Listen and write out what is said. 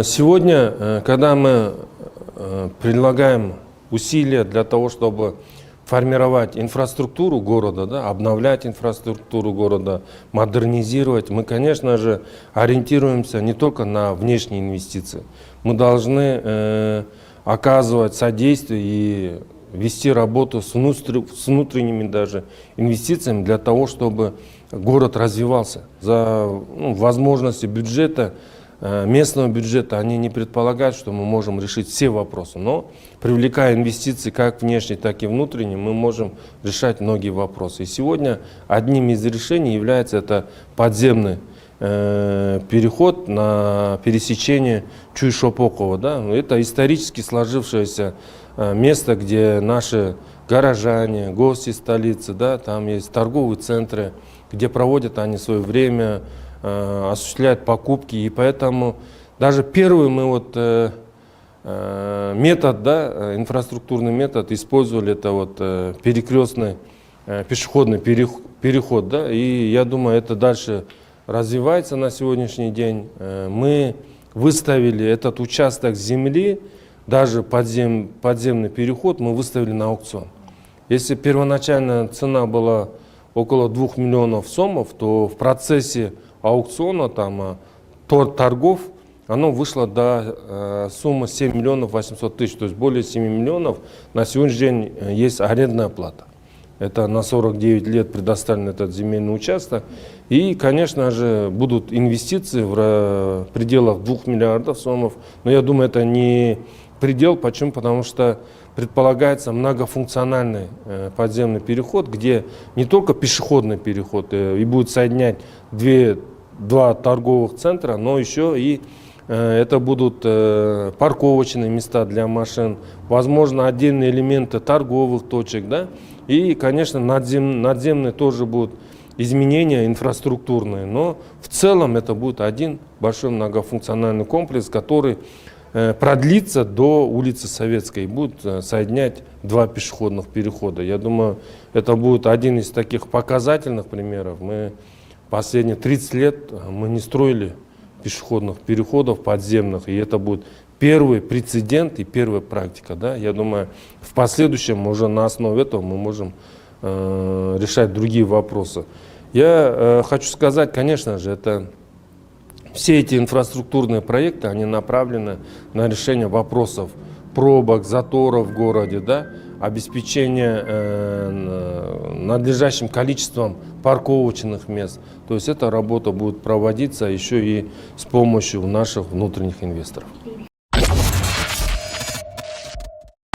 Сегодня, когда мы предлагаем усилия для того, чтобы формировать инфраструктуру города, да, обновлять инфраструктуру города, модернизировать, мы, конечно же, ориентируемся не только на внешние инвестиции. Мы должны оказывать содействие и вести работу с внутренними даже инвестициями для того, чтобы город развивался. За возможности бюджета, местного бюджета, они не предполагают, что мы можем решить все вопросы. Но привлекая инвестиции как внешние, так и внутренние, мы можем решать многие вопросы. И сегодня одним из решений является это подземный переход на пересечение Чуй-Шопокова. Да? Это исторически сложившееся место, где наши горожане, гости столицы, да, там есть торговые центры, где проводят они свое время, осуществляют покупки. И поэтому даже первый мы метод, да, инфраструктурный метод использовали, это перекрестный пешеходный переход. Да, и я думаю, это дальше развивается на сегодняшний день. Мы выставили этот участок земли, даже подземный переход, мы выставили на аукцион. Если первоначальная цена была около 2 миллионов сомов, то в процессе аукциона, торгов, оно вышло до суммы 7 миллионов 800 тысяч, то есть более 7 миллионов. На сегодняшний день есть арендная плата. Это на 49 лет предоставлен этот земельный участок. И, конечно же, будут инвестиции в пределах 2 миллиардов сомов. Но я думаю, это не предел. Почему? Потому что предполагается многофункциональный подземный переход, где не только пешеходный переход и будет соединять два торговых центра, но еще и это будут парковочные места для машин, возможно, отдельные элементы торговых точек, да? И, конечно, надземные тоже будут изменения инфраструктурные, но в целом это будет один большой многофункциональный комплекс, который продлится до улицы Советской и будет соединять два пешеходных перехода. Я думаю, это будет один из таких показательных примеров. Мы последние 30 лет мы не строили пешеходных переходов подземных, и это будет первый прецедент и первая практика. Да? Я думаю, в последующем уже на основе этого мы можем решать другие вопросы. Я хочу сказать, конечно же, все эти инфраструктурные проекты, они направлены на решение вопросов пробок, заторов в городе, да, обеспечение надлежащим количеством парковочных мест. То есть эта работа будет проводиться еще и с помощью наших внутренних инвесторов.